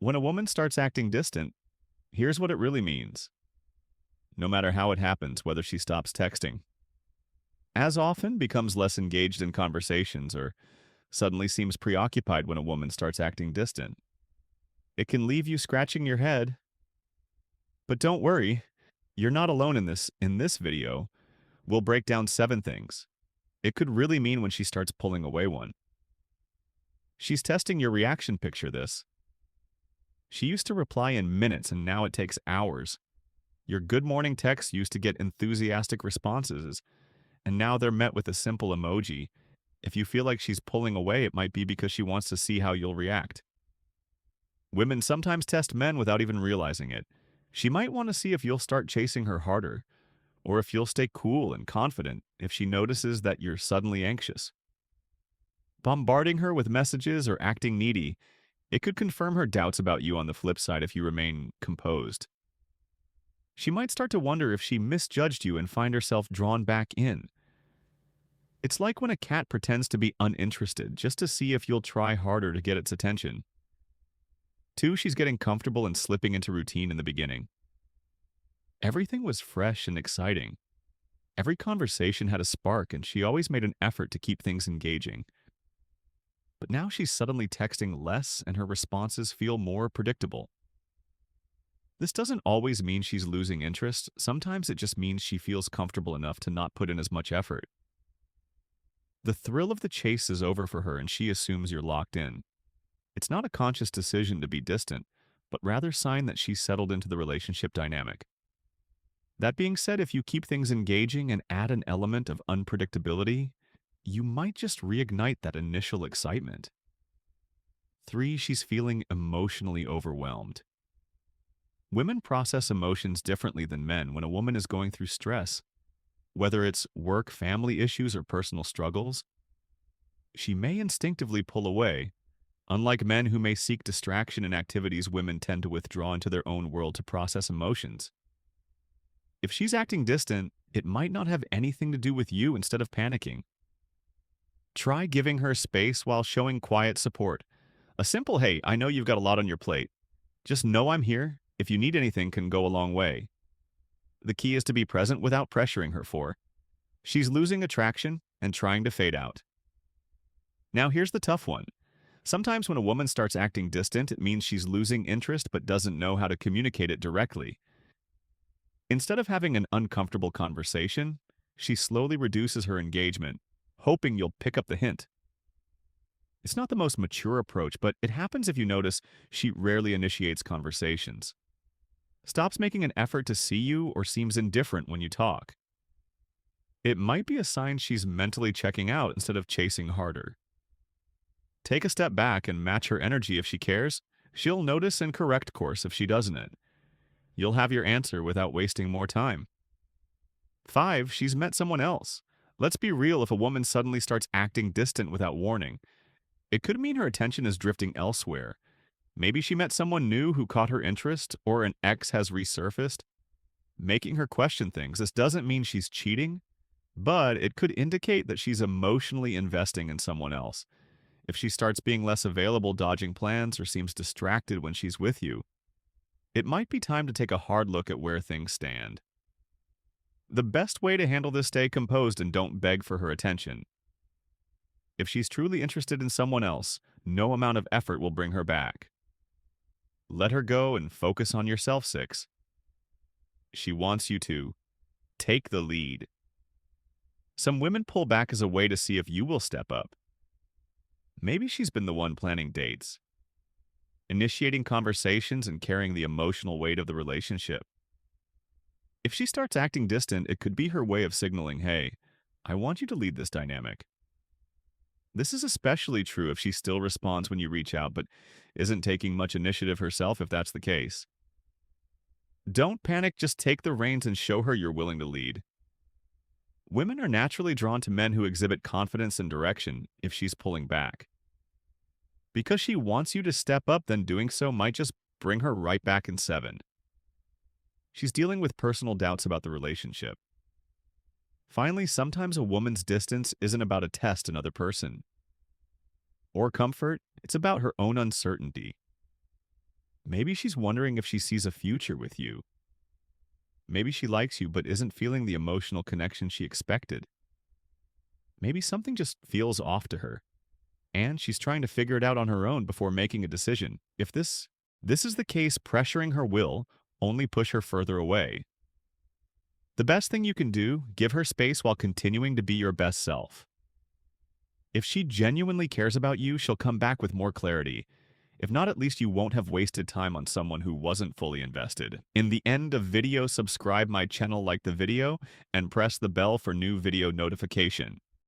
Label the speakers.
Speaker 1: When a woman starts acting distant, here's what it really means, no matter how it happens, whether she stops texting, as often becomes less engaged in conversations, or suddenly seems preoccupied when a woman starts acting distant. It can leave you scratching your head, but don't worry, you're not alone in this. In this video, we'll break down 7 things it could really mean when she starts pulling away one. She's testing your reaction. Picture this. She used to reply in minutes and now it takes hours. Your good morning texts used to get enthusiastic responses, and now they're met with a simple emoji. If you feel like she's pulling away, it might be because she wants to see how you'll react. Women sometimes test men without even realizing it. She might want to see if you'll start chasing her harder, or if you'll stay cool and confident if she notices that you're suddenly anxious. Bombarding her with messages or acting needy, it could confirm her doubts about you on the flip side if you remain composed. She might start to wonder if she misjudged you and find herself drawn back in. It's like when a cat pretends to be uninterested just to see if you'll try harder to get its attention. 2, she's getting comfortable and slipping into routine in the beginning. Everything was fresh and exciting. Every conversation had a spark, and she always made an effort to keep things engaging. But now she's suddenly texting less, and her responses feel more predictable. This doesn't always mean she's losing interest. Sometimes it just means she feels comfortable enough to not put in as much effort. The thrill of the chase is over for her, and she assumes you're locked in. It's not a conscious decision to be distant, but rather a sign that she's settled into the relationship dynamic. That being said, if you keep things engaging and add an element of unpredictability, you might just reignite that initial excitement. 3, she's feeling emotionally overwhelmed. Women process emotions differently than men when a woman is going through stress. Whether it's work, family issues, or personal struggles, she may instinctively pull away. Unlike men who may seek distraction in activities, women tend to withdraw into their own world to process emotions. If she's acting distant, it might not have anything to do with you. Instead of panicking, try giving her space while showing quiet support. A simple, "Hey, I know you've got a lot on your plate. Just know I'm here. If you need anything," can go a long way. The key is to be present without pressuring her for. She's losing attraction and trying to fade out. Now here's the tough one. Sometimes when a woman starts acting distant, it means she's losing interest but doesn't know how to communicate it directly. Instead of having an uncomfortable conversation, she slowly reduces her engagement, hoping you'll pick up the hint. It's not the most mature approach, but it happens if you notice she rarely initiates conversations, stops making an effort to see you, or seems indifferent when you talk. It might be a sign she's mentally checking out instead of chasing harder. Take a step back and match her energy. If she cares, she'll notice and correct course. If she doesn't, you'll have your answer without wasting more time. 5, she's met someone else. Let's be real, if a woman suddenly starts acting distant without warning, it could mean her attention is drifting elsewhere. Maybe she met someone new who caught her interest, or an ex has resurfaced, making her question things. This doesn't mean she's cheating, but it could indicate that she's emotionally investing in someone else. If she starts being less available, dodging plans, or seems distracted when she's with you, it might be time to take a hard look at where things stand. The best way to handle this: stay composed and don't beg for her attention. If she's truly interested in someone else, no amount of effort will bring her back. Let her go and focus on yourself. 6, she wants you to take the lead. Some women pull back as a way to see if you will step up. Maybe she's been the one planning dates, initiating conversations, and carrying the emotional weight of the relationship. If she starts acting distant, it could be her way of signaling, "Hey, I want you to lead this dynamic." This is especially true if she still responds when you reach out, but isn't taking much initiative herself. If that's the case, don't panic, just take the reins and show her you're willing to lead. Women are naturally drawn to men who exhibit confidence and direction. If she's pulling back because she wants you to step up, then doing so might just bring her right back. In 7, she's dealing with personal doubts about the relationship. Finally, sometimes a woman's distance isn't about a test another person or comfort, it's about her own uncertainty. Maybe she's wondering if she sees a future with you. Maybe she likes you but isn't feeling the emotional connection she expected. Maybe something just feels off to her, and she's trying to figure it out on her own before making a decision. If this is the case, pressuring her will only push her further away. The best thing you can do, give her space while continuing to be your best self. If she genuinely cares about you, she'll come back with more clarity. If not, at least you won't have wasted time on someone who wasn't fully invested. In the end of video, subscribe my channel, like the video, and press the bell for new video notification.